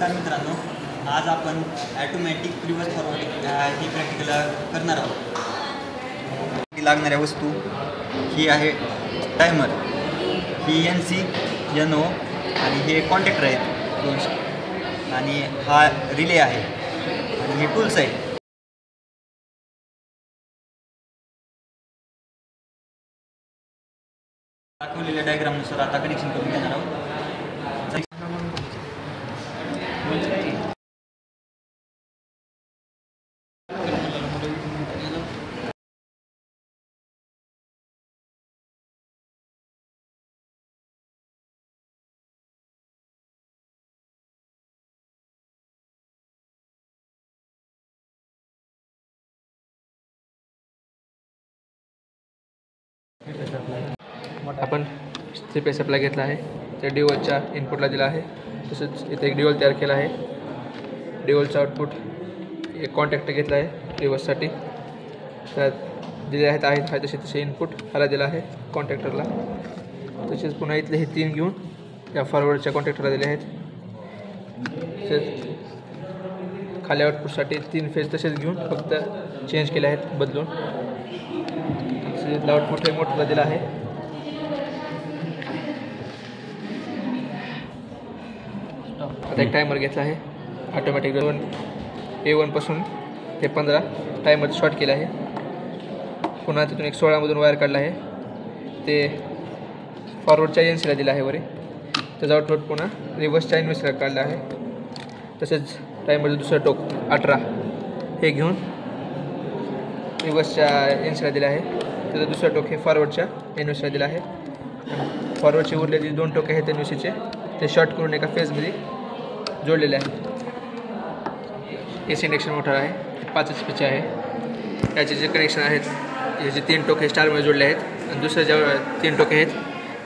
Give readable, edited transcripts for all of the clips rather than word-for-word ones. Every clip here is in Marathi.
नमस्कार मित्रांनो, आज आपण ॲटोमॅटिक रिव्हर्स फॉरवर्डिंग ही प्रॅक्टिकल करणार आहोत. लागणाऱ्या वस्तू ही आहे टायमर, ही NC NO आणि हे कॉन्टॅक्टर आहेत 200 आणि हा रिले आहे आणि हे टूल्स आहेत. दाखवलेल्या डायग्रामनुसार आता कनेक्शन करून घेणार आहोत. आपण CP सप्लाय घेतला आहे, त्या डिओलच्या इनपुटला दिला आहे. तसंच इथे एक डिओल तयार केला आहे. डिओलचा आउटपुट एक कॉन्टॅक्टर घेतला आहे रिव्हर्ससाठी, त्यात दिले आहेत तसे इनपुट ह्याला दिला आहे कॉन्टॅक्टरला. तसेच पुन्हा इथले हे 3 घेऊन या फॉरवर्डच्या कॉन्टॅक्टरला दिले आहेत. तसेच खाली आउटपुटसाठी 3 फेज तसेच घेऊन फक्त चेंज केले आहेत बदलून. आउटपुट हे मोटरला दिला आहे. आता एक टायमर घेतला आहे ऑटोमॅटिक A1 पासून ते 15 टायमर शॉर्ट केला आहे. पुन्हा तिथून एक 16 मधून वायर काढला आहे, ते फॉरवर्डच्या NCला दिला आहे वरी. त्याचा आउटपुट पुन्हा रिव्हर्सच्या NVCला काढला आहे. तसेच टायमरचं दुसरं टोक 18 हे घेऊन रिव्हर्सच्या NCला दिला आहे. त्याचं दुसरं टोक हे फॉरवर्डच्या NVCला दिला आहे. फॉरवर्डचे उरलेले 2 टोके आहेत NVCचे, ते शॉर्ट करून एका फेजमध्ये जोडलेले आहेत. AC इंडक्शन मोटर आहे, 5 HPचे आहे. याचे जे कनेक्शन आहेत, याचे 3 टोके स्टारमध्ये जोडले आहेत आणि दुसरे जे 3 टोके आहेत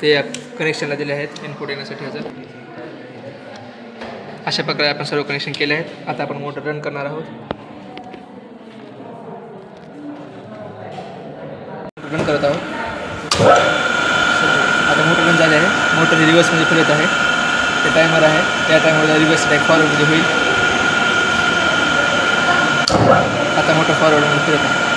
ते या कनेक्शनला दिले आहेत इनपुट येण्यासाठी. ह्याचं अशा प्रकारे आपण सर्व कनेक्शन केले आहेत. आता आपण मोटर रन करणार आहोत. रन करत आहोत. आता मोटर रन झाले आहे. मोटर रिव्हर्समध्ये फिरत आहे. ते टायमर आहे, त्या टायमरला रिव्हर्स बॅक फॉरवर्डमध्ये होईल. आता मोटर फॉरवर्डमध्ये फिरत आहे.